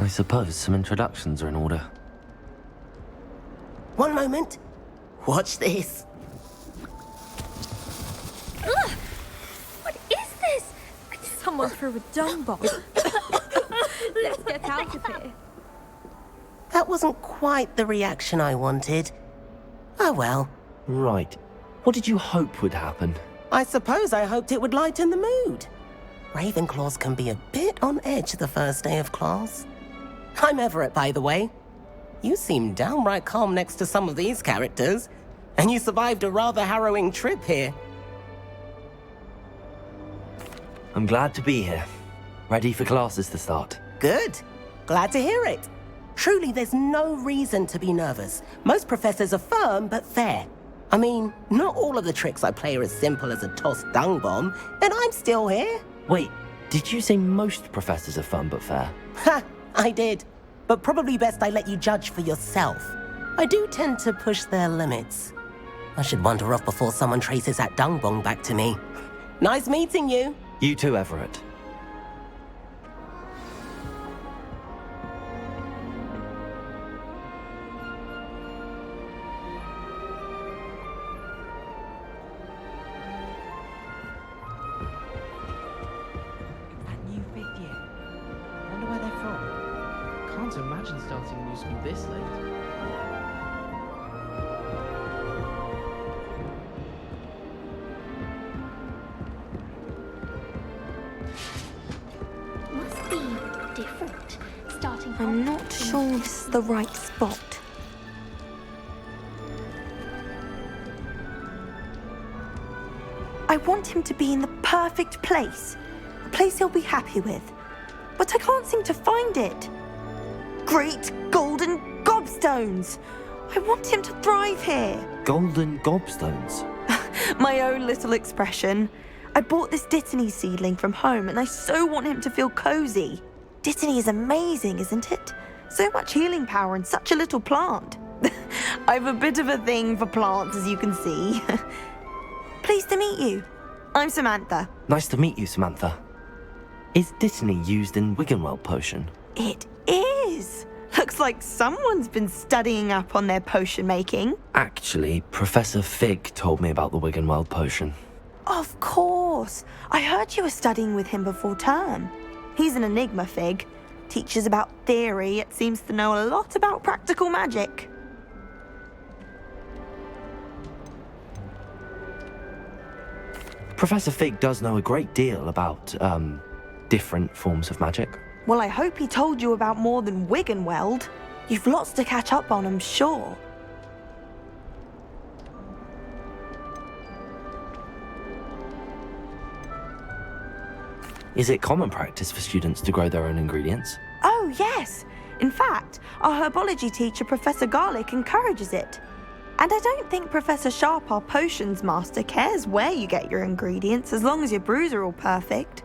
I suppose some introductions are in order. One moment. Watch this. Ugh! What is this? Someone threw a dung bomb. Let's get out of here. That wasn't quite the reaction I wanted. Oh well. Right. What did you hope would happen? I suppose I hoped it would lighten the mood. Ravenclaws can be a bit on edge the first day of class. I'm Everett, by the way. You seem downright calm next to some of these characters, and you survived a rather harrowing trip here. I'm glad to be here. Ready for classes to start. Good. Glad to hear it. Truly, there's no reason to be nervous. Most professors are firm but fair. I mean, not all of the tricks I play are as simple as a tossed dung bomb, and I'm still here. Wait, did you say most professors are fun but fair? Ha! I did. But probably best I let you judge for yourself. I do tend to push their limits. I should wander off before someone traces that dung bomb back to me. Nice meeting you. You too, Everett. Imagine starting new school this late. Must be different. Starting I'm not sure this is the right spot. I want him to be in the perfect place. A place he'll be happy with. But I can't seem to find it. Great golden gobstones! I want him to thrive here. Golden gobstones? My own little expression. I bought this Dittany seedling from home and I so want him to feel cozy. Dittany is amazing, isn't it? So much healing power in such a little plant. I've a bit of a thing for plants, as you can see. Pleased to meet you. I'm Samantha. Nice to meet you, Samantha. Is Dittany used in Wiggenweld potion? It is. Looks like someone's been studying up on their potion making. Actually, Professor Fig told me about the Wiggenweld potion. Of course. I heard you were studying with him before term. He's an enigma, Fig. Teaches about theory, yet seems to know a lot about practical magic. Professor Fig does know a great deal about, different forms of magic. Well, I hope he told you about more than Wiggenweld. You've lots to catch up on, I'm sure. Is it common practice for students to grow their own ingredients? Oh, yes. In fact, our herbology teacher, Professor Garlick, encourages it. And I don't think Professor Sharp, our potions master, cares where you get your ingredients, as long as your brews are all perfect.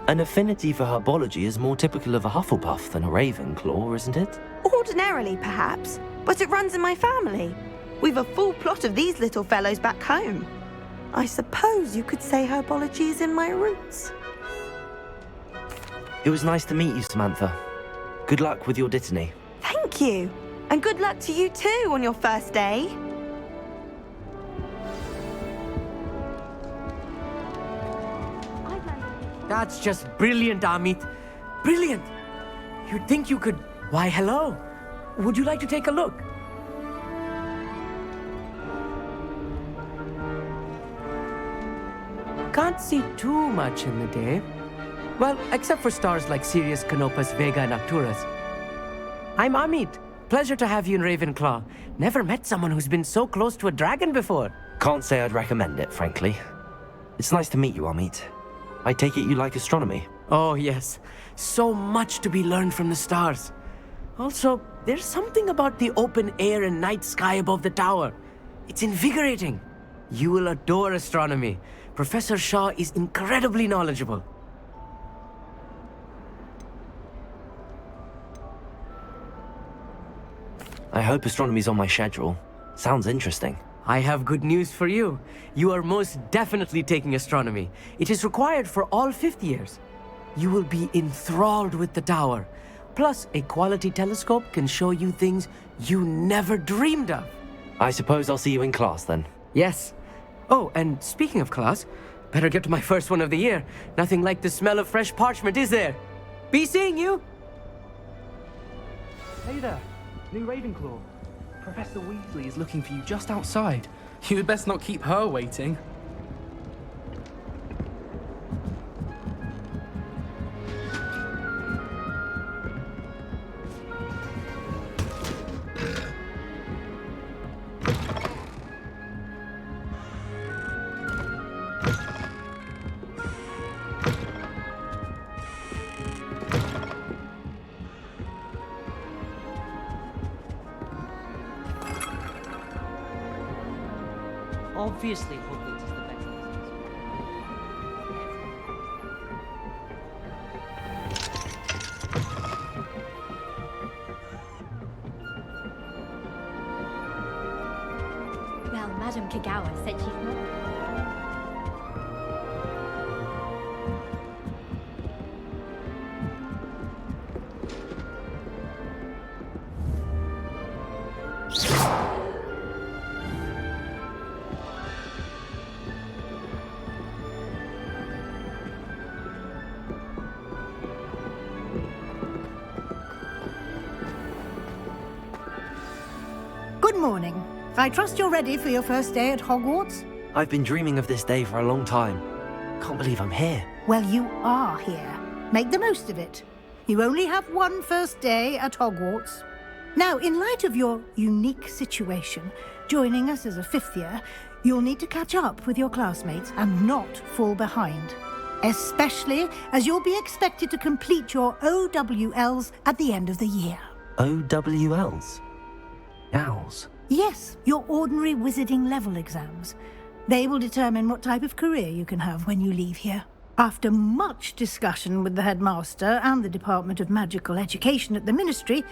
An affinity for herbology is more typical of a Hufflepuff than a Ravenclaw, isn't it? Ordinarily, perhaps, but it runs in my family. We've a full plot of these little fellows back home. I suppose you could say herbology is in my roots. It was nice to meet you, Samantha. Good luck with your Dittany. Thank you. And good luck to you too on your first day. That's just brilliant, Amit. Brilliant! You'd think you could... Why, hello. Would you like to take a look? Can't see too much in the day. Well, except for stars like Sirius, Canopus, Vega, and Arcturus. I'm Amit. Pleasure to have you in Ravenclaw. Never met someone who's been so close to a dragon before. Can't say I'd recommend it, frankly. It's nice to meet you, Amit. I take it you like astronomy? Oh, yes. So much to be learned from the stars. Also, there's something about the open air and night sky above the tower. It's invigorating. You will adore astronomy. Professor Shaw is incredibly knowledgeable. I hope astronomy's on my schedule. Sounds interesting. I have good news for you. You are most definitely taking astronomy. It is required for all 5th years. You will be enthralled with the tower. Plus, a quality telescope can show you things you never dreamed of. I suppose I'll see you in class then. Yes. Oh, and speaking of class, better get to my first one of the year. Nothing like the smell of fresh parchment, is there? Be seeing you! Hey there, new Ravenclaw. Professor Weasley is looking for you just outside. You'd best not keep her waiting. Obviously, Hogwarts is the best. Well, Madame Kagawa said she's not. Good morning. I trust you're ready for your first day at Hogwarts? I've been dreaming of this day for a long time. Can't believe I'm here. Well, you are here. Make the most of it. You only have one first day at Hogwarts. Now, in light of your unique situation, joining us as a fifth year, you'll need to catch up with your classmates and not fall behind. Especially as you'll be expected to complete your OWLs at the end of the year. OWLs? Owls? Yes, your ordinary wizarding level exams. They will determine what type of career you can have when you leave here. After much discussion with the headmaster and the Department of Magical Education at the Ministry,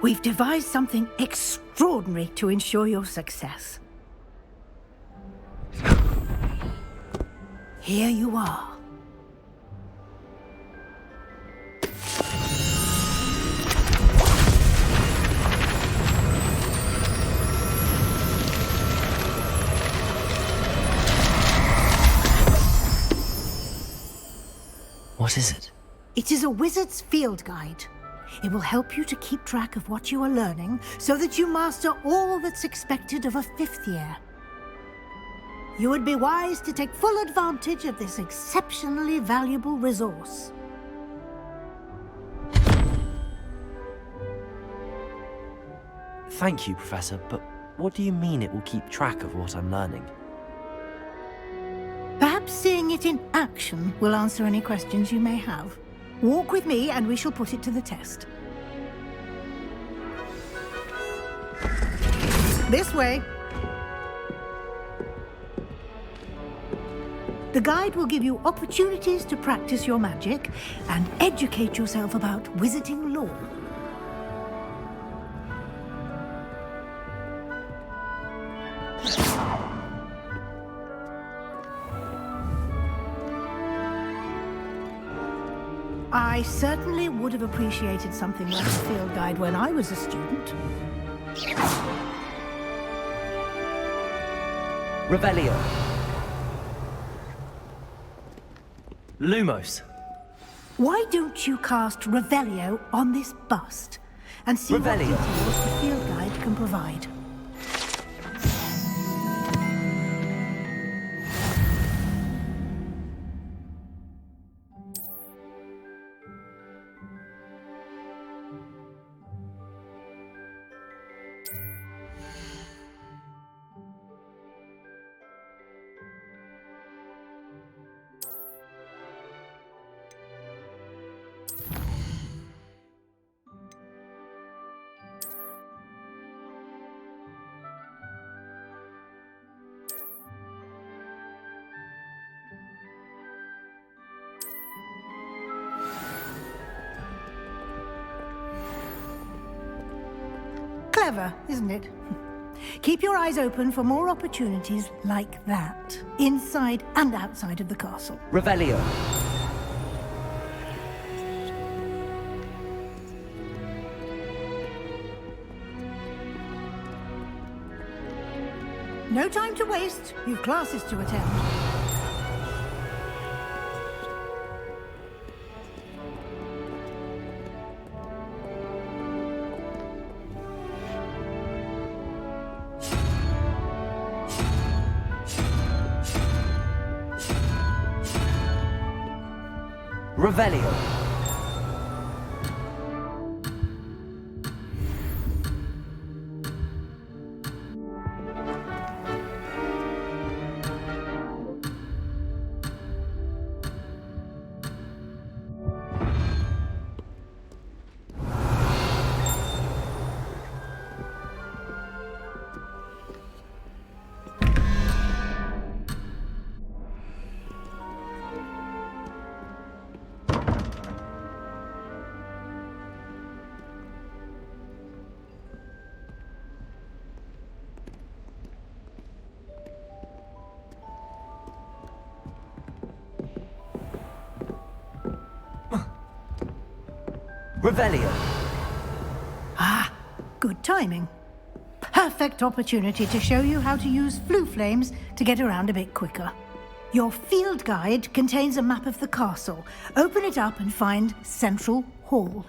we've devised something extraordinary to ensure your success. Here you are. What is it? It is a wizard's field guide. It will help you to keep track of what you are learning so that you master all that's expected of a fifth year. You would be wise to take full advantage of this exceptionally valuable resource. Thank you, Professor, but what do you mean it will keep track of what I'm learning? Perhaps seeing it in action will answer any questions you may have. Walk with me and we shall put it to the test. This way. The guide will give you opportunities to practice your magic and educate yourself about wizarding lore. I certainly would have appreciated something like a field guide when I was a student. Revelio. Lumos. Why don't you cast Revelio on this bust and see what Revelio. details the field guide can provide? Clever, isn't it? Keep your eyes open for more opportunities like that, inside and outside of the castle. Revelio. No time to waste. You've classes to attend. Revelio. Revelio. Ah, good timing. Perfect opportunity to show you how to use flue flames to get around a bit quicker. Your field guide contains a map of the castle. Open it up and find Central Hall.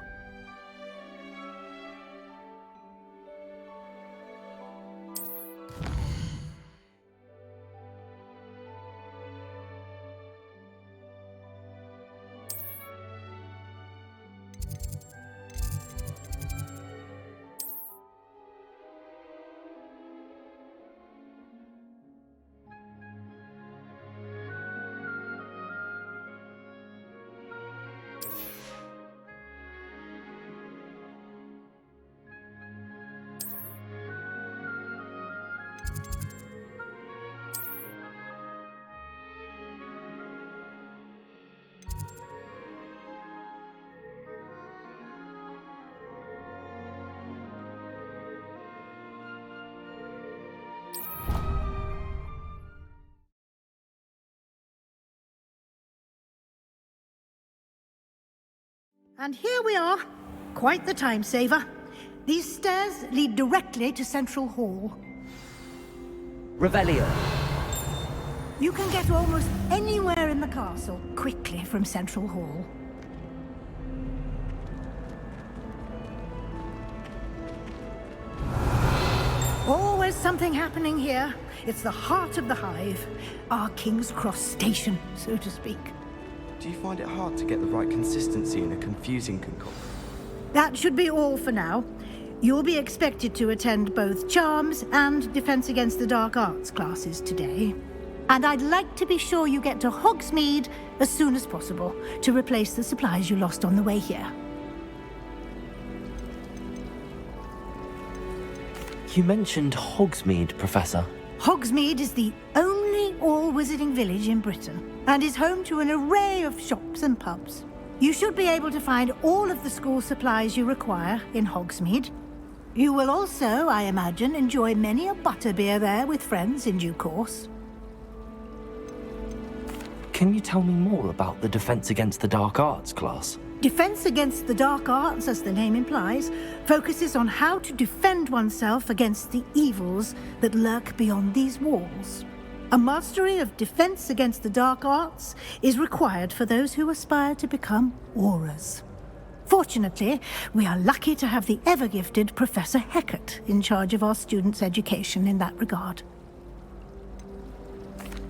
And here we are. Quite the time saver. These stairs lead directly to Central Hall. Revelio. You can get almost anywhere in the castle quickly from Central Hall. Always something happening here. It's the heart of the hive. Our King's Cross station, so to speak. Do you find it hard to get the right consistency in a confusing concoction? That should be all for now. You'll be expected to attend both Charms and Defense Against the Dark Arts classes today. And I'd like to be sure you get to Hogsmeade as soon as possible to replace the supplies you lost on the way here. You mentioned Hogsmeade, Professor. Hogsmeade is the only all-wizarding village in Britain and is home to an array of shops and pubs. You should be able to find all of the school supplies you require in Hogsmeade. You will also, I imagine, enjoy many a butterbeer there with friends in due course. Can you tell me more about the Defense Against the Dark Arts class? Defense Against the Dark Arts, as the name implies, focuses on how to defend oneself against the evils that lurk beyond these walls. A mastery of Defense Against the Dark Arts is required for those who aspire to become Aurors. Fortunately, we are lucky to have the ever-gifted Professor Heckert in charge of our students' education in that regard.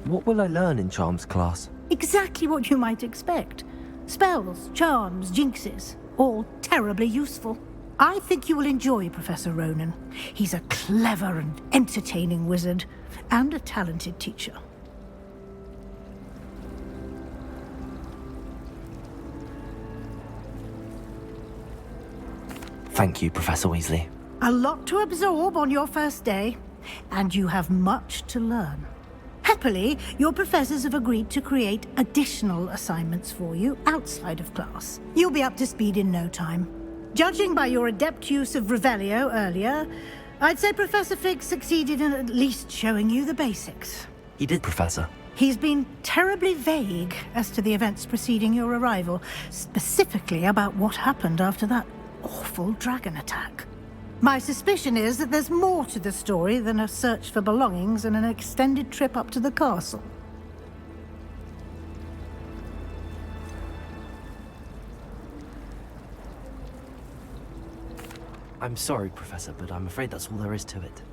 What will I learn in Charms class? Exactly what you might expect. Spells, charms, jinxes, all terribly useful. I think you will enjoy Professor Ronan. He's a clever and entertaining wizard, and a talented teacher. Thank you, Professor Weasley. A lot to absorb on your first day, and you have much to learn. Happily, your professors have agreed to create additional assignments for you outside of class. You'll be up to speed in no time. Judging by your adept use of Revelio earlier, I'd say Professor Fig succeeded in at least showing you the basics. He did, Professor. He's been terribly vague as to the events preceding your arrival, specifically about what happened after that awful dragon attack. My suspicion is that there's more to the story than a search for belongings and an extended trip up to the castle. I'm sorry, Professor, but I'm afraid that's all there is to it.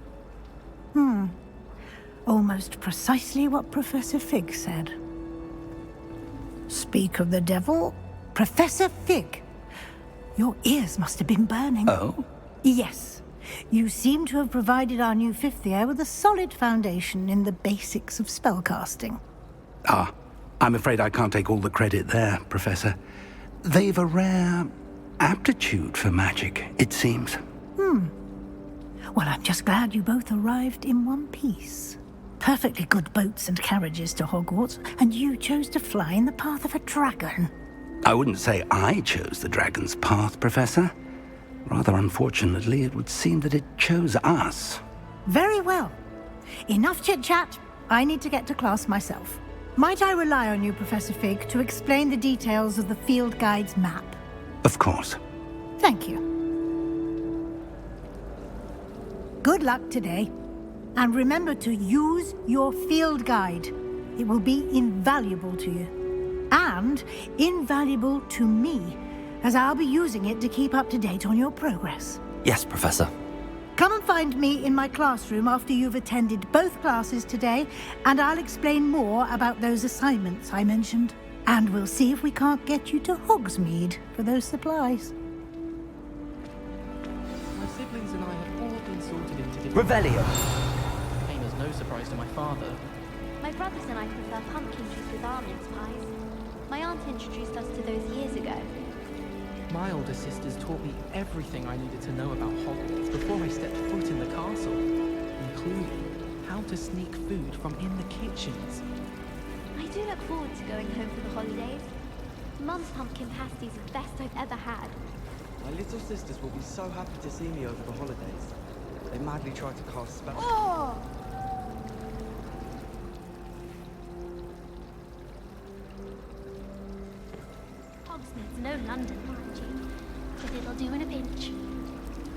Almost precisely what Professor Fig said. Speak of the devil, Professor Fig. Your ears must have been burning. Oh? Yes. You seem to have provided our new fifth year with a solid foundation in the basics of spellcasting. Ah, I'm afraid I can't take all the credit there, Professor. They've a rare aptitude for magic, it seems. Well, I'm just glad you both arrived in one piece. Perfectly good boats and carriages to Hogwarts, and you chose to fly in the path of a dragon. I wouldn't say I chose the dragon's path, Professor. Rather unfortunately, it would seem that it chose us. Very well. Enough chit-chat. I need to get to class myself. Might I rely on you, Professor Fig, to explain the details of the field guide's map? Of course. Thank you. Good luck today. And remember to use your field guide. It will be invaluable to you. And invaluable to me, as I'll be using it to keep up to date on your progress. Yes, Professor. Come and find me in my classroom after you've attended both classes today, and I'll explain more about those assignments I mentioned. And we'll see if we can't get you to Hogsmeade for those supplies. My siblings and I have all been sorted into different... Revelio! Came as no surprise to my father. My brothers and I prefer pumpkin juice with almonds pies. My aunt introduced us to those years ago. My older sisters taught me everything I needed to know about Hogwarts before I stepped foot in the castle, including how to sneak food from in the kitchens. I do look forward to going home for the holidays. Mum's pumpkin pasties are the best I've ever had. My little sisters will be so happy to see me over the holidays. They madly try to cast spells. Oh! Hogsmeade's no London, mind you, but it'll do in a pinch.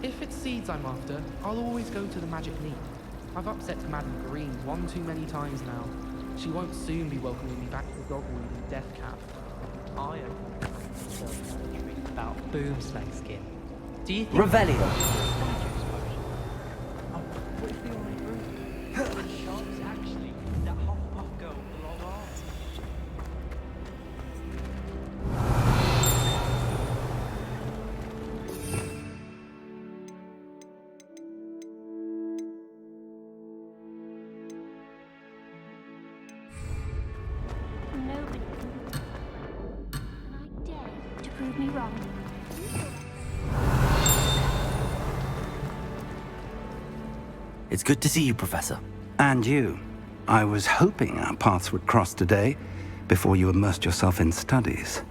If it's seeds I'm after, I'll always go to the Magic Leap. I've upset Madam Green one too many times now. She won't soon be welcoming me back to the dogwood and death cap. I don't about boomslang skin. Do you think... Revelio! What if they already grew? Sharks actually that Hufflepuff girl with the long arms. Nobody can I dare to prove me wrong. It's good to see you, Professor. And you. I was hoping our paths would cross today, before you immersed yourself in studies.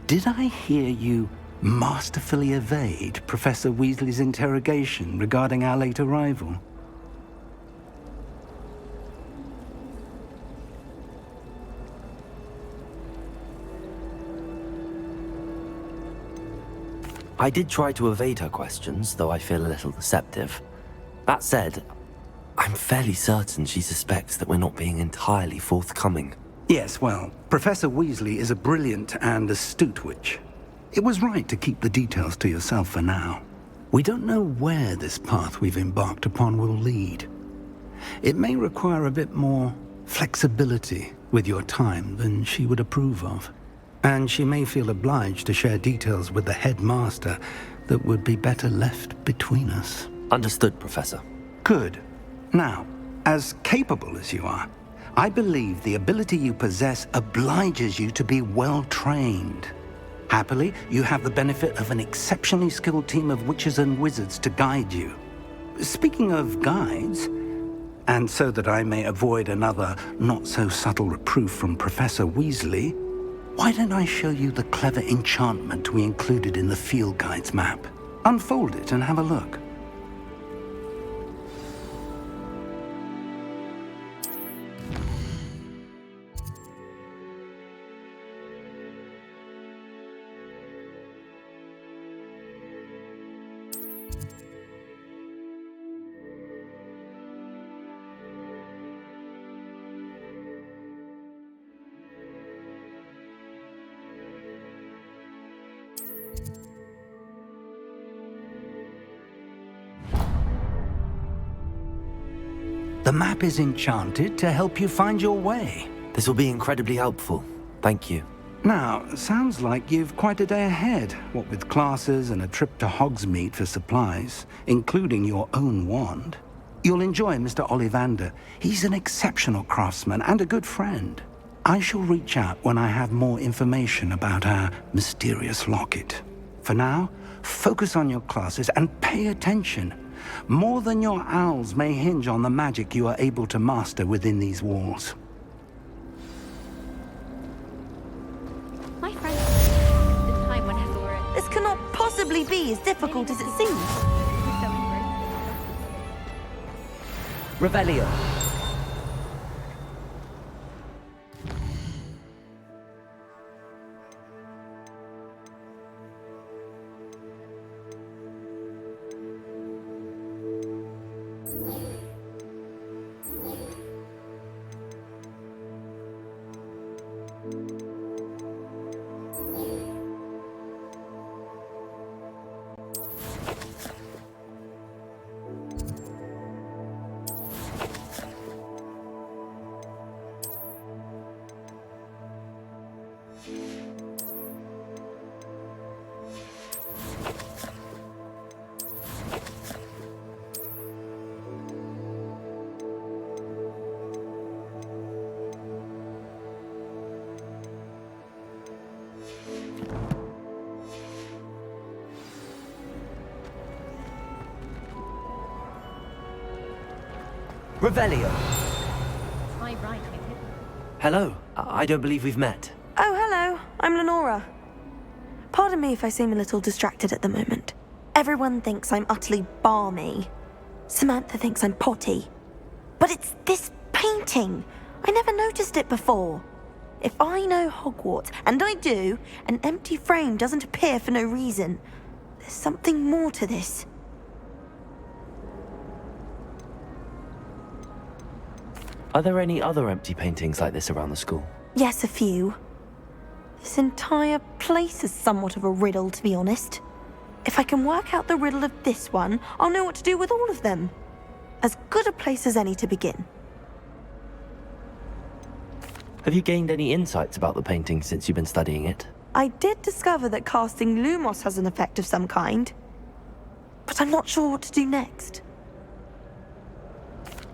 Did I hear you masterfully evade Professor Weasley's interrogation regarding our late arrival? I did try to evade her questions, though I feel a little deceptive. That said, I'm fairly certain she suspects that we're not being entirely forthcoming. Yes, well, Professor Weasley is a brilliant and astute witch. It was right to keep the details to yourself for now. We don't know where this path we've embarked upon will lead. It may require a bit more flexibility with your time than she would approve of. And she may feel obliged to share details with the headmaster that would be better left between us. Understood, Professor. Good. Now, as capable as you are, I believe the ability you possess obliges you to be well trained. Happily, you have the benefit of an exceptionally skilled team of witches and wizards to guide you. Speaking of guides, and so that I may avoid another not-so-subtle reproof from Professor Weasley, why don't I show you the clever enchantment we included in the field guide's map? Unfold it and have a look. The map is enchanted to help you find your way. This will be incredibly helpful. Thank you. Now, sounds like you've quite a day ahead, what with classes and a trip to Hogsmeade for supplies, including your own wand. You'll enjoy Mr. Ollivander. He's an exceptional craftsman and a good friend. I shall reach out when I have more information about our mysterious locket. For now, focus on your classes and pay attention. More than your owls may hinge on the magic you are able to master within these walls. My friend, the time when I saw it. This cannot possibly be as difficult as it seems. Revelio. Revelio. My right, I think. Hello. I don't believe we've met. Oh, hello. I'm Lenora. Pardon me if I seem a little distracted at the moment. Everyone thinks I'm utterly balmy. Samantha thinks I'm potty. But it's this painting. I never noticed it before. If I know Hogwarts, and I do, an empty frame doesn't appear for no reason. There's something more to this. Are there any other empty paintings like this around the school? Yes, a few. This entire place is somewhat of a riddle, to be honest. If I can work out the riddle of this one, I'll know what to do with all of them. As good a place as any to begin. Have you gained any insights about the painting since you've been studying it? I did discover that casting Lumos has an effect of some kind. But I'm not sure what to do next.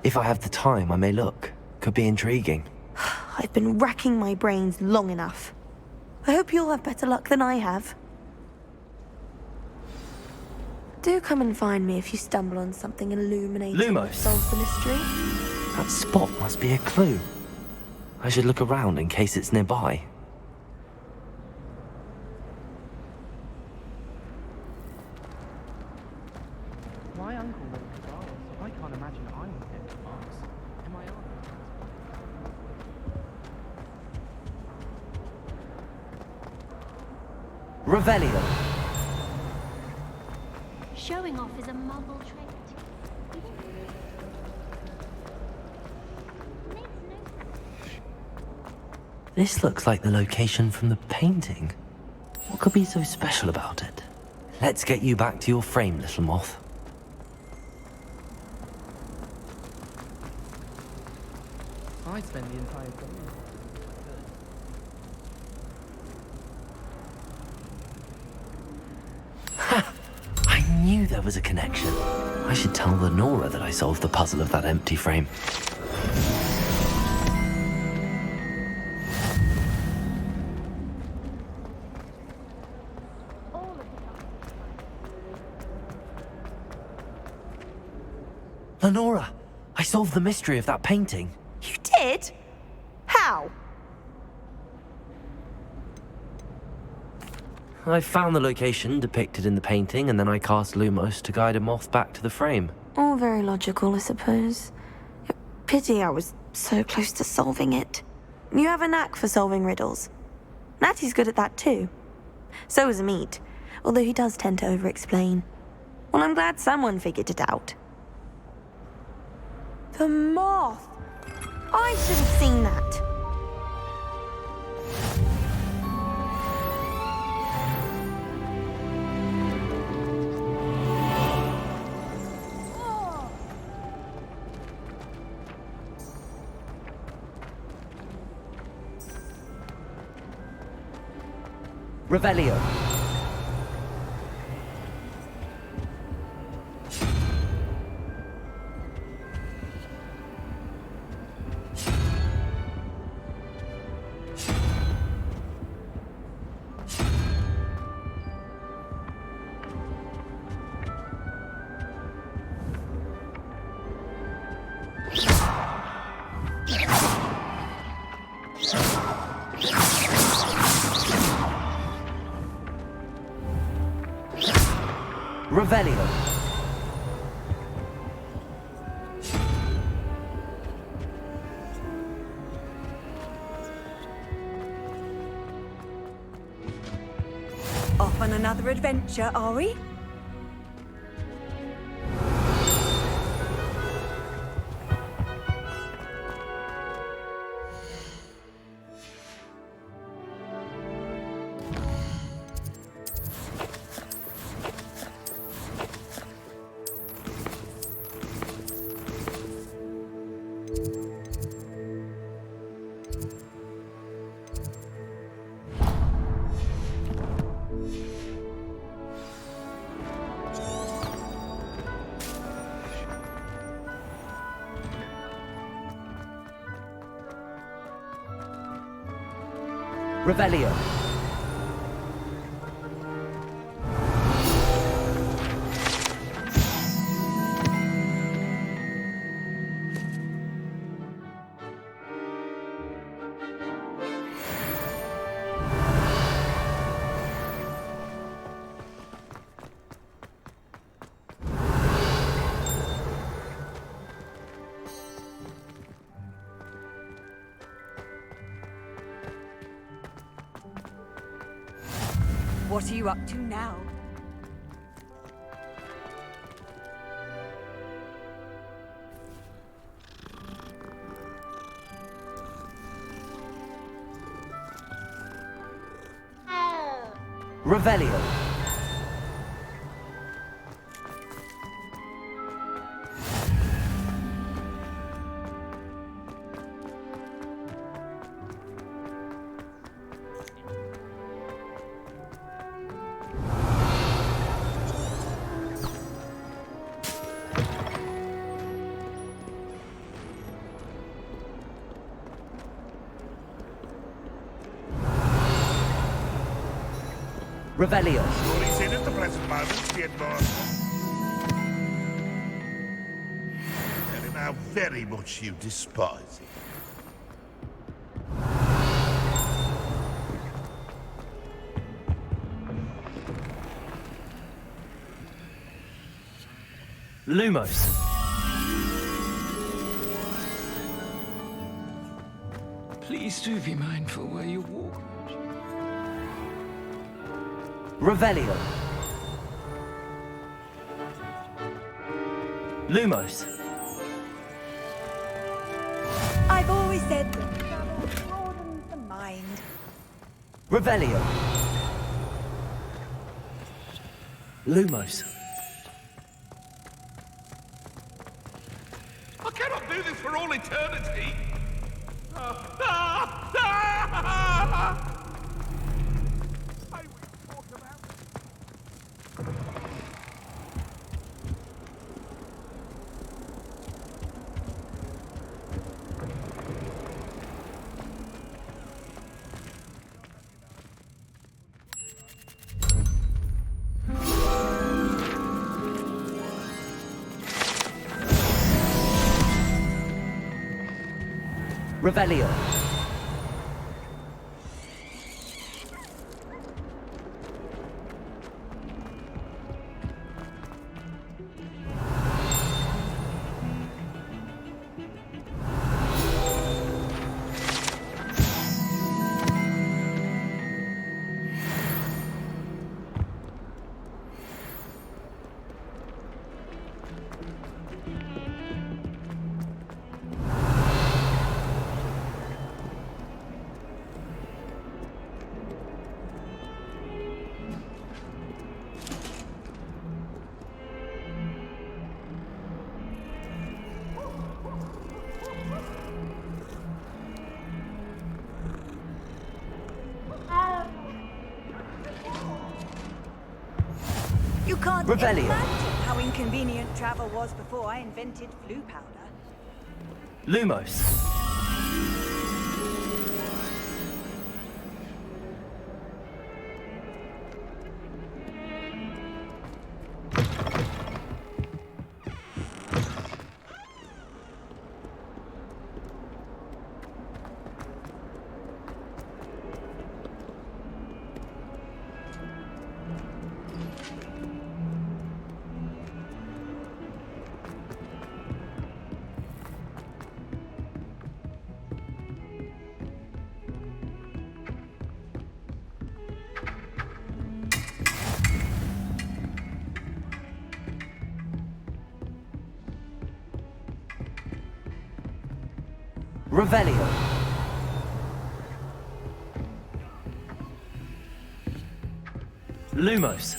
If I have the time, I may look. Could be intriguing. I've been racking my brains long enough. I hope you'll have better luck than I have. Do come and find me if you stumble on something illuminating Lumos. that solves the mystery. That spot must be a clue. I should look around in case it's nearby. My uncle went to Dallas, so I can't imagine I would get to Mars. Am I on? Revelio. Showing off is a muggle trait. This looks like the location from the painting. What could be so special about it? Let's get you back to your frame, little moth. I spend the entire day. I knew there was a connection. I should tell Lenora that I solved the puzzle of that empty frame. Lenora, I solved the mystery of that painting. You did? How? I found the location depicted in the painting, and then I cast Lumos to guide a moth back to the frame. All very logical, I suppose. Pity I was so close to solving it. You have a knack for solving riddles. Natty's good at that too. So is Amit, although he does tend to over-explain. Well, I'm glad someone figured it out. The moth! I should have seen that. Revelio. Revelio. Off on another adventure, are we? Revelio. What are you up to now? Revelio. Revelio. Sure he's in at the present moment, the Headmaster. Tell him how very much you despise him. Lumos. Please do be mindful where you walk. Revelio. Lumos. I've always said that travel broadens the mind. Revelio. Lumos. I cannot do this for all eternity! Revelio. You can't Revelio. imagine how inconvenient travel was before I invented flu powder. Lumos. Revelio. Lumos.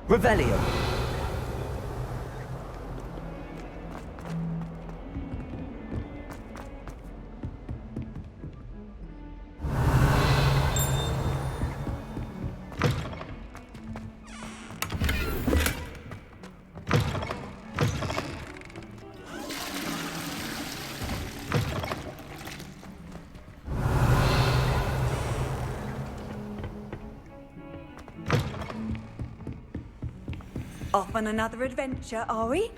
Revelio. Off on another adventure, are we?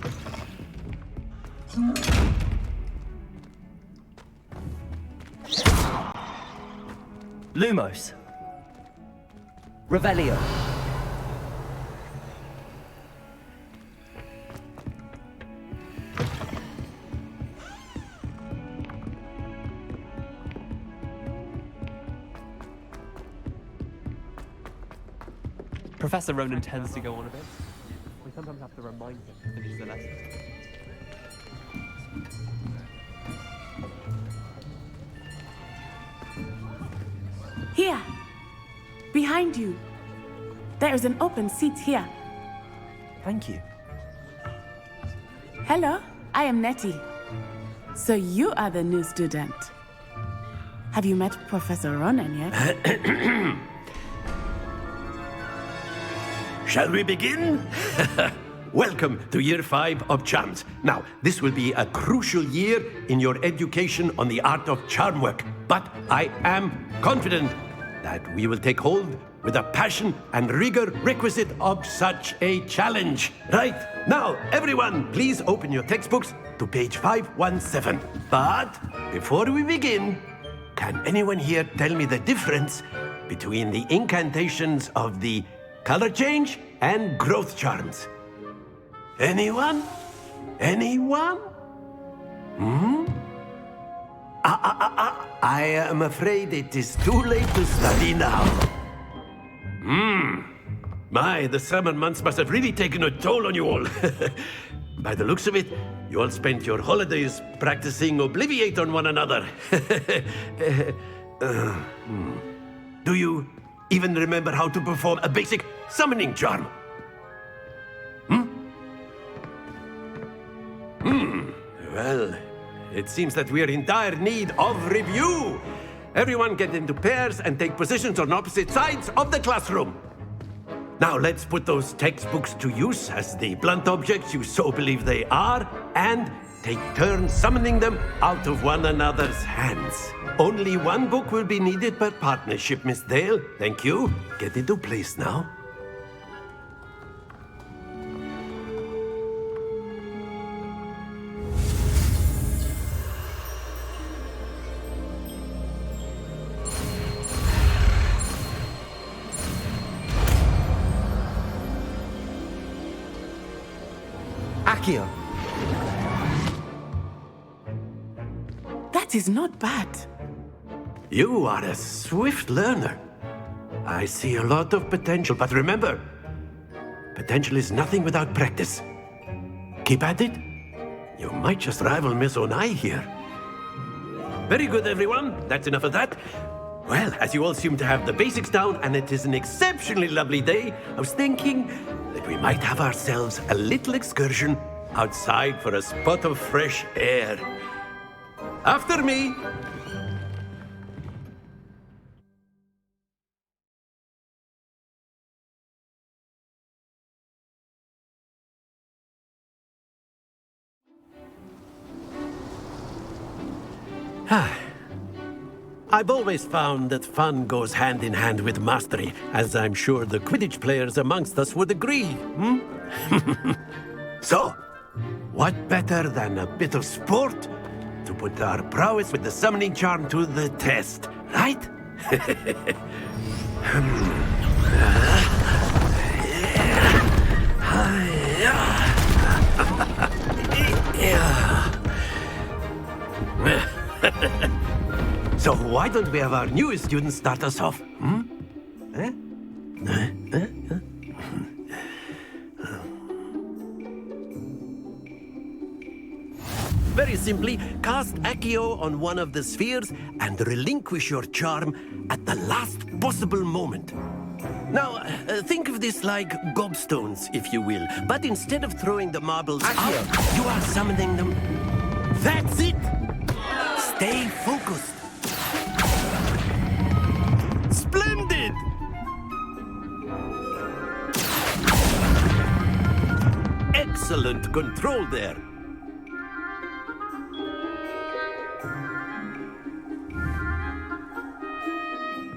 Lumos. Revelio. Professor Ronan tends to go on a bit. We sometimes have to remind him to finish the lesson. Here, behind you. There is an open seat here. Thank you. Hello, I am Nettie. So you are the new student. Have you met Professor Ronan yet? Shall we begin? Welcome to Year 5 of Charms. Now, this will be a crucial year in your education on the art of charm work, but I am confident that we will take hold with the passion and rigor requisite of such a challenge. Right, now, everyone, please open your textbooks to page 517. But before we begin, can anyone here tell me the difference between the incantations of the color change and growth charms? Anyone? Anyone? I am afraid it is too late to study now. My, the summer months must have really taken a toll on you all. By the looks of it, you all spent your holidays practicing Obliviate on one another. Do you even remember how to perform a basic summoning charm? Well, it seems that we are in dire need of review. Everyone get into pairs and take positions on opposite sides of the classroom. Now let's put those textbooks to use as the blunt objects you so believe they are, and take turns summoning them out of one another's hands. Only one book will be needed per partnership, Miss Dale. Thank you. Get into place now. iCUE. That is not bad. You are a swift learner. I see a lot of potential, but remember, potential is nothing without practice. Keep at it. You might just rival Miss Onai here. Very good, everyone. That's enough of that. Well, as you all seem to have the basics down, and it is an exceptionally lovely day, I was thinking that we might have ourselves a little excursion outside for a spot of fresh air. After me. I've always found that fun goes hand in hand with mastery, as I'm sure the Quidditch players amongst us would agree. So, what better than a bit of sport to put our prowess with the summoning charm to the test, right? So why don't we have our newest student start us off? Very simply, cast iCUE on one of the spheres and relinquish your charm at the last possible moment. Now, think of this like gobstones, if you will. But instead of throwing the marbles out, you are summoning them. That's it! Stay focused. Splendid! Excellent control there.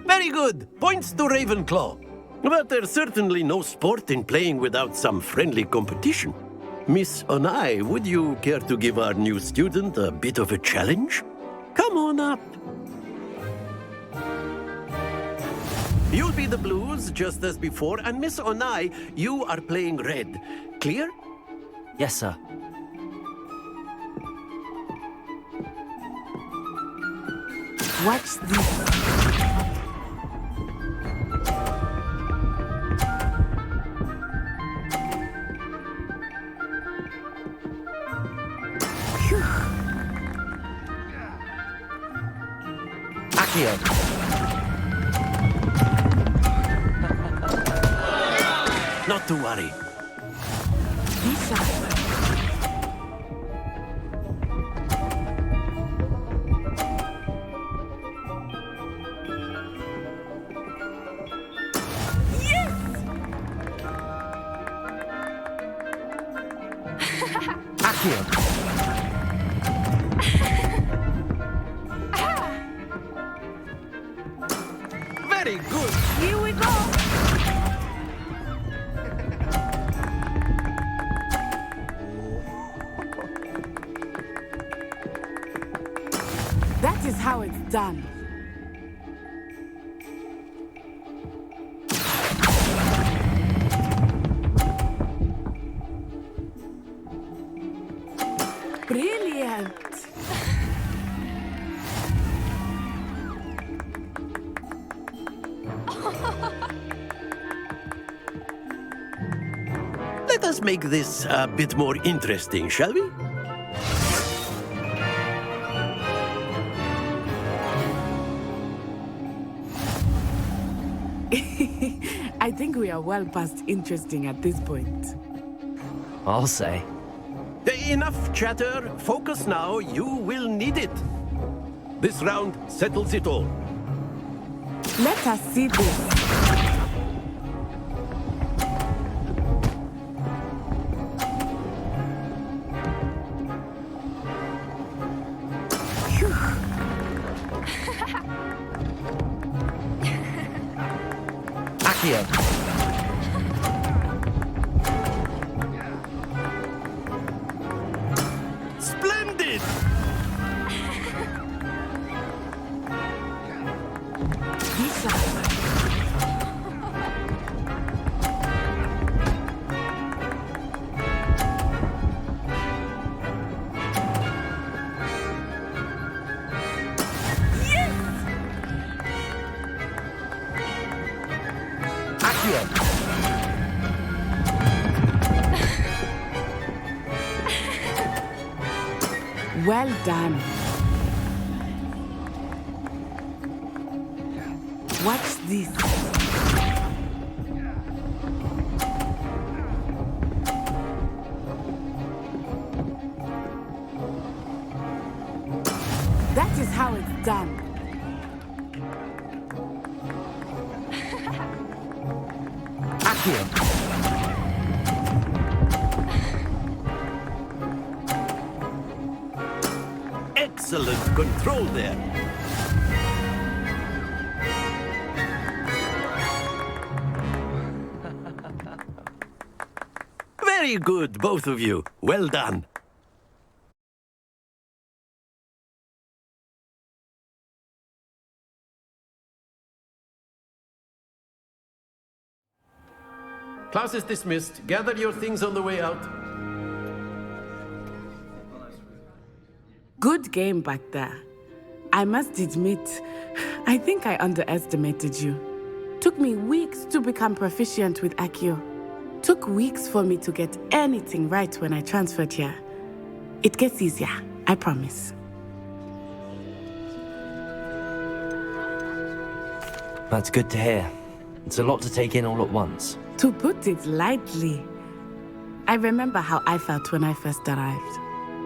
Very good. Points to Ravenclaw. But there's certainly no sport in playing without some friendly competition. Miss Onai, would you care to give our new student a bit of a challenge? Come on up. You'll be the blues, just as before, and Miss Onai, you are playing red. Clear? Yes, sir. Watch this. Not to worry. Very good. Here we go. That is how it's done. Brilliant. Let us make this a bit more interesting, shall we? I think we are well past interesting at this point. I'll say. Enough chatter. Focus now. You will need it. This round settles it all. Let us see this. Splendid! Well done. What's this? That is how it's done. Excellent control there. Very good, both of you. Well done. Class is dismissed. Gather your things on the way out. Good game back there. I must admit, I think I underestimated you. Took me weeks to become proficient with iCUE. Took weeks for me to get anything right when I transferred here. It gets easier, I promise. That's good to hear. It's a lot to take in all at once. To put it lightly, I remember how I felt when I first arrived.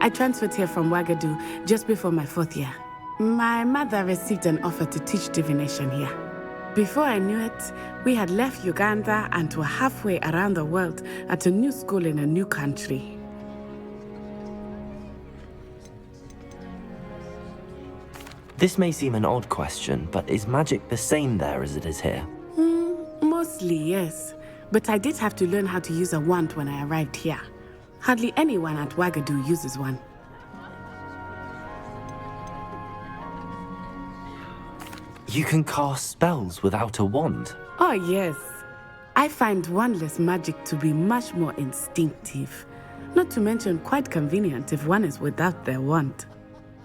I transferred here from Ouagadougou just before my 4th year. My mother received an offer to teach divination here. Before I knew it, we had left Uganda and were halfway around the world at a new school in a new country. This may seem an odd question, but is magic the same there as it is here? Mostly, yes. But I did have to learn how to use a wand when I arrived here. Hardly anyone at Ouagadougou uses one. You can cast spells without a wand? Oh, yes. I find wandless magic to be much more instinctive. Not to mention quite convenient if one is without their wand.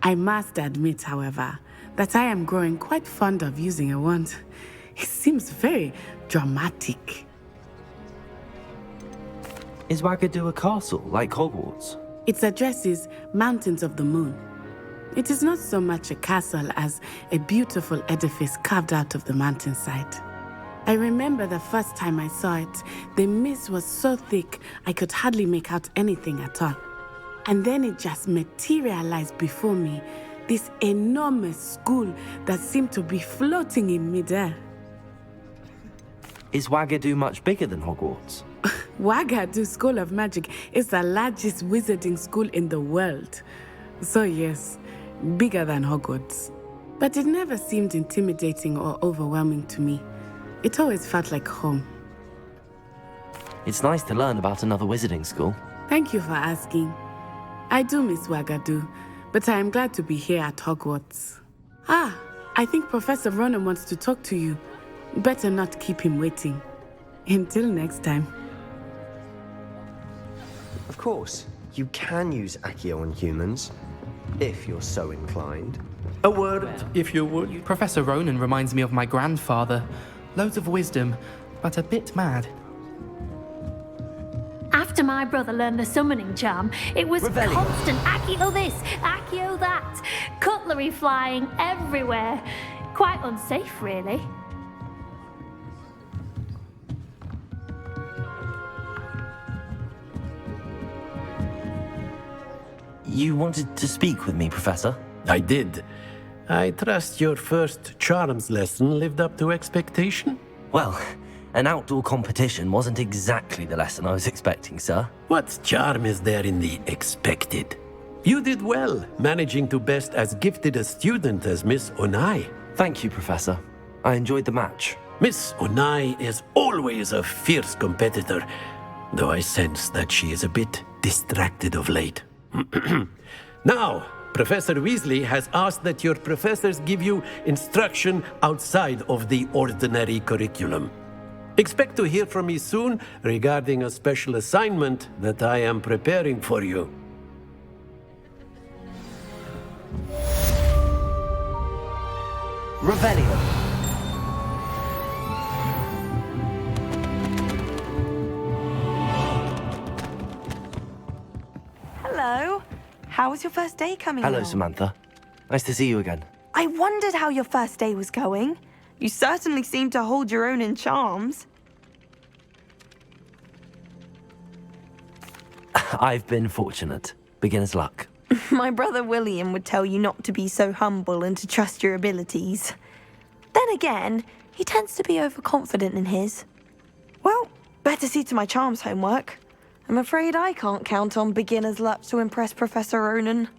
I must admit, however, that I am growing quite fond of using a wand. It seems very dramatic. Is Ouagadougou a castle, like Hogwarts? Its address is Mountains of the Moon. It is not so much a castle as a beautiful edifice carved out of the mountainside. I remember the first time I saw it, the mist was so thick I could hardly make out anything at all. And then it just materialized before me, this enormous school that seemed to be floating in midair. Is Ouagadougou much bigger than Hogwarts? Ouagadougou School of Magic is the largest wizarding school in the world. So yes, bigger than Hogwarts. But it never seemed intimidating or overwhelming to me. It always felt like home. It's nice to learn about another wizarding school. Thank you for asking. I do miss Ouagadougou, but I am glad to be here at Hogwarts. Ah, I think Professor Ronan wants to talk to you. Better not keep him waiting. Until next time. Of course, you can use iCUE on humans, if you're so inclined. A word, if you would. Professor Ronan reminds me of my grandfather. Loads of wisdom, but a bit mad. After my brother learned the summoning charm, it was constant iCUE this, iCUE that. Cutlery flying everywhere. Quite unsafe, really. You wanted to speak with me, Professor? I did. I trust your first charms lesson lived up to expectation? Well, an outdoor competition wasn't exactly the lesson I was expecting, sir. What charm is there in the expected? You did well, managing to best as gifted a student as Miss Onai. Thank you, Professor. I enjoyed the match. Miss Onai is always a fierce competitor, though I sense that she is a bit distracted of late. Now, Professor Weasley has asked that your professors give you instruction outside of the ordinary curriculum. Expect to hear from me soon regarding a special assignment that I am preparing for you. Revelio. How's your first day coming Hello, along? Samantha. Nice to see you again. I wondered how your first day was going. You certainly seem to hold your own in charms. I've been fortunate. Beginner's luck. My brother William would tell you not to be so humble and to trust your abilities. Then again, he tends to be overconfident in his. Well, better see to my charms homework. I'm afraid I can't count on beginner's luck to impress Professor Ronan.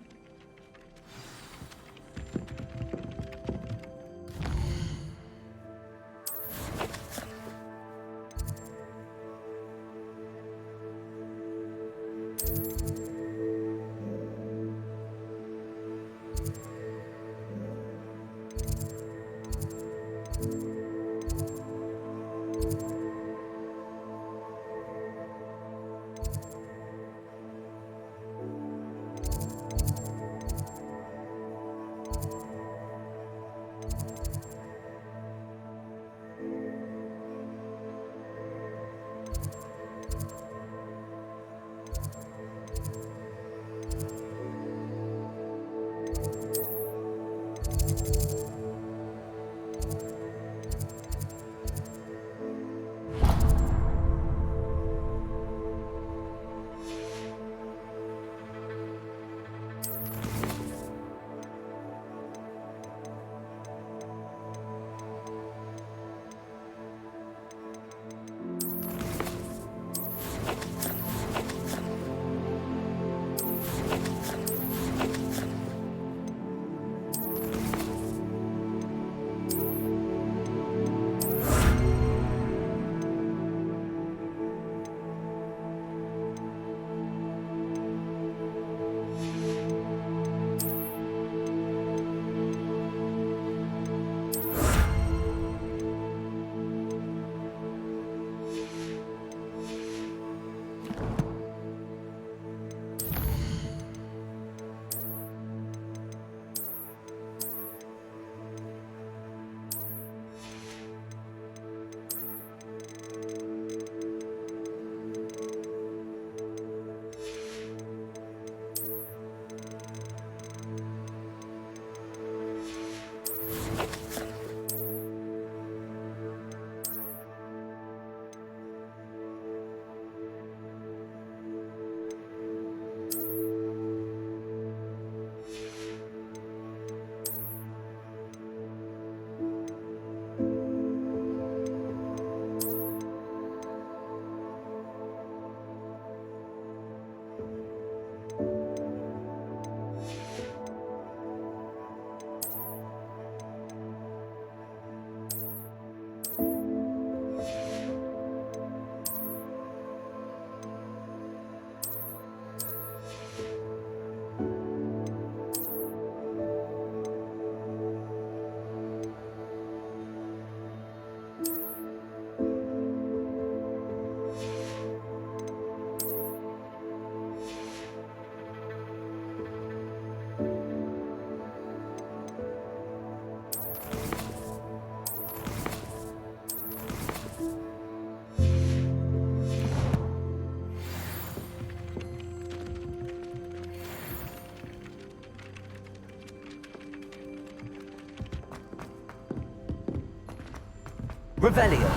Revelio.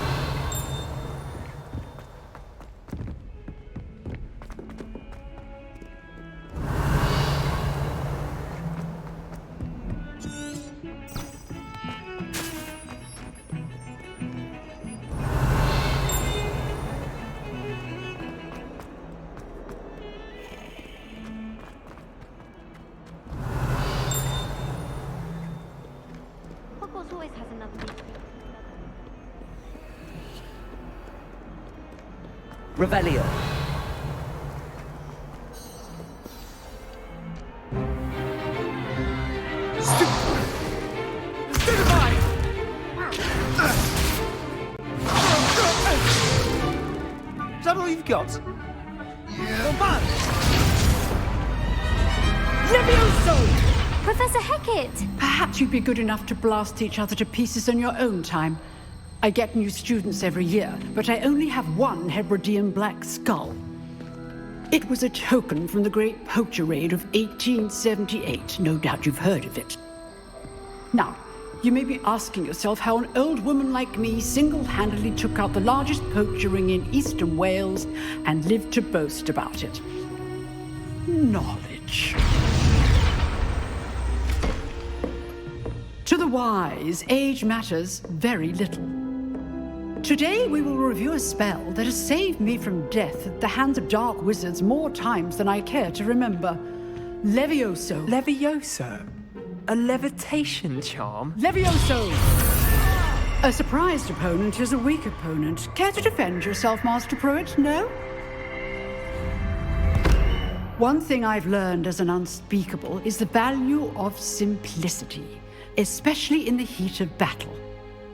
Hogwarts always has another meeting. Revelio. Is that all you've got? Yeah. Levioso! Professor Hecat! Perhaps you'd be good enough to blast each other to pieces on your own time. I get new students every year, but I only have one Hebridean black skull. It was a token from the Great Poacher Raid of 1878. No doubt you've heard of it. Now, you may be asking yourself how an old woman like me single-handedly took out the largest poacher ring in eastern Wales and lived to boast about it. Knowledge. To the wise, age matters very little. Today we will review a spell that has saved me from death at the hands of dark wizards more times than I care to remember. Levioso. Levioso? A levitation charm? Levioso! A surprised opponent is a weak opponent. Care to defend yourself, Master Pruitt? No? One thing I've learned as an unspeakable is the value of simplicity, especially in the heat of battle.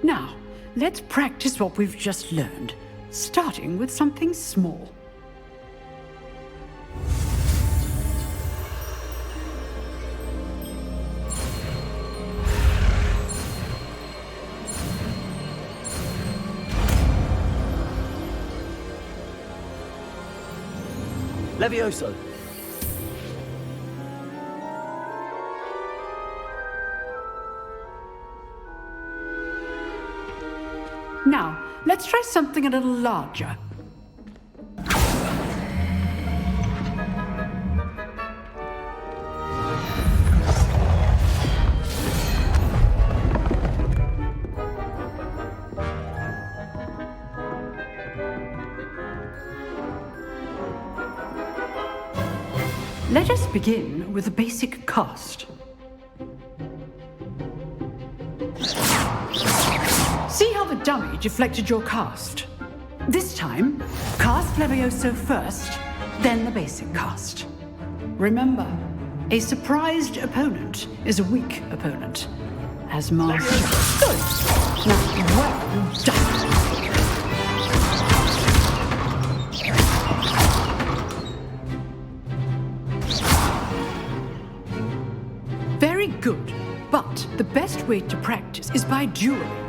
Now, let's practice what we've just learned, starting with something small. Levioso. Now, let's try something a little larger. Let us begin with a basic cast. See how the dummy deflected your cast? This time, cast Levioso first, then the basic cast. Remember, a surprised opponent is a weak opponent. As master. Good. Now, well done. Very good, but the best way to practice is by dueling.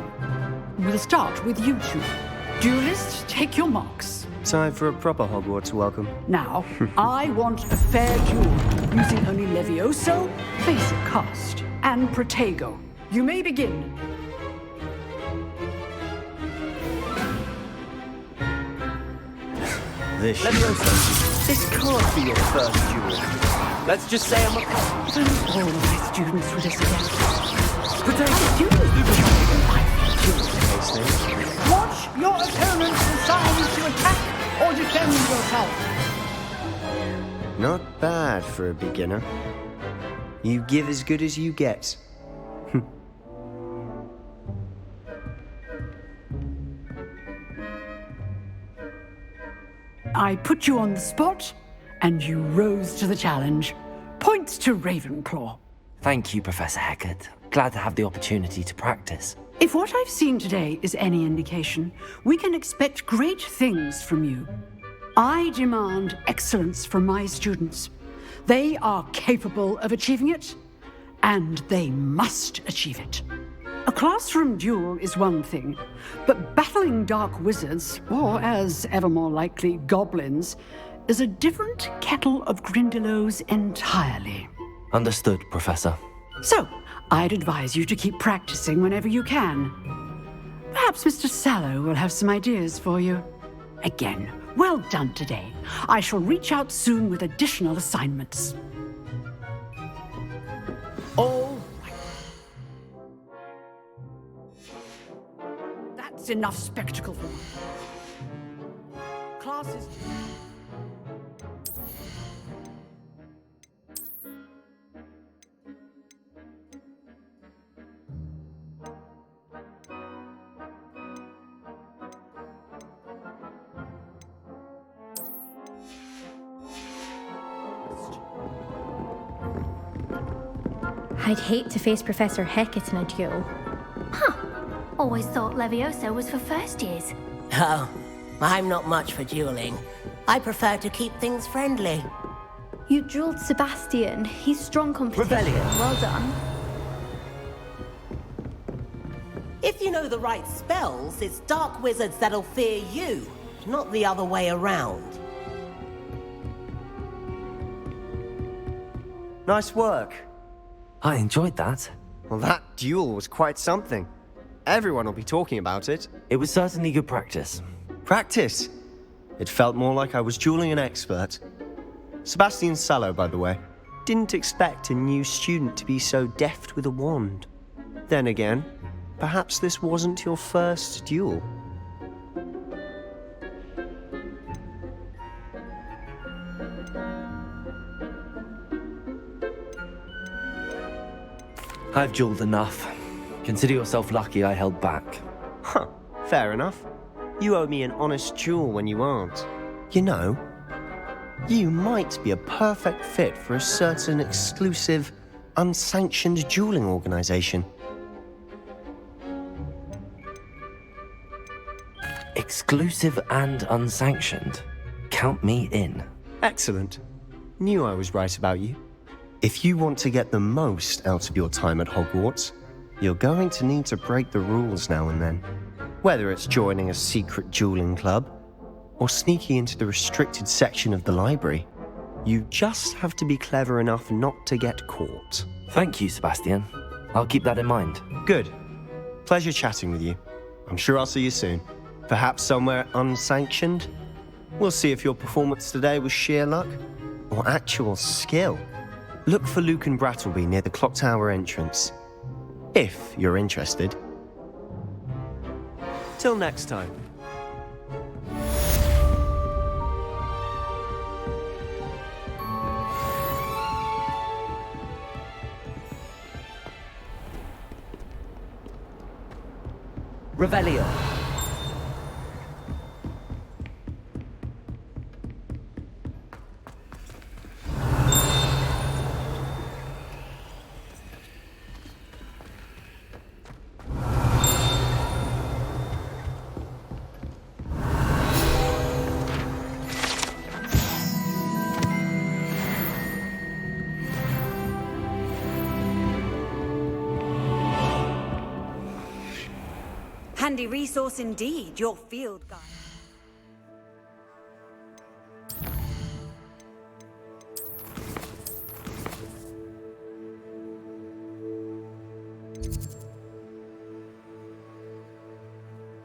We'll start with you two. Duelists, take your marks. Time for a proper Hogwarts welcome. Now, I want a fair duel, using only Levioso, basic cast, and Protego. You may begin. This can't be your first duel. Let's just say I'm a... If only all my students were this again. Watch your opponents decide to attack or defend yourself. Not bad for a beginner. You give as good as you get. I put you on the spot, and you rose to the challenge. Points to Ravenclaw. Thank you, Professor Hecat. Glad to have the opportunity to practice. If what I've seen today is any indication, we can expect great things from you. I demand excellence from my students. They are capable of achieving it, and they must achieve it. A classroom duel is one thing, but battling dark wizards, or as ever more likely, goblins, is a different kettle of Grindylows entirely. Understood, Professor. So, I'd advise you to keep practicing whenever you can. Perhaps Mr. Sallow will have some ideas for you. Again, well done today. I shall reach out soon with additional assignments. All right. That's enough spectacle for me. Class is... I'd hate to face Professor Hecat in a duel. Huh. Always thought Levioso was for first years. Oh, I'm not much for dueling. I prefer to keep things friendly. You dueled Sebastian. He's strong competition. Rebellion. Well done. If you know the right spells, it's dark wizards that'll fear you, not the other way around. Nice work. I enjoyed that. Well, that duel was quite something. Everyone will be talking about it. It was certainly good practice. Practice? It felt more like I was dueling an expert. Sebastian Sallow, by the way. Didn't expect a new student to be so deft with a wand. Then again, perhaps this wasn't your first duel. I've dueled enough. Consider yourself lucky I held back. Huh, fair enough. You owe me an honest duel when you aren't. You know, you might be a perfect fit for a certain exclusive, unsanctioned dueling organization. Exclusive and unsanctioned. Count me in. Excellent. Knew I was right about you. If you want to get the most out of your time at Hogwarts, you're going to need to break the rules now and then. Whether it's joining a secret dueling club, or sneaking into the restricted section of the library, you just have to be clever enough not to get caught. Thank you, Sebastian. I'll keep that in mind. Good. Pleasure chatting with you. I'm sure I'll see you soon. Perhaps somewhere unsanctioned? We'll see if your performance today was sheer luck, or actual skill. Look for Luke and Brattleby near the clock tower entrance. If you're interested. Till next time. Revelio. Handy resource indeed, your field guide.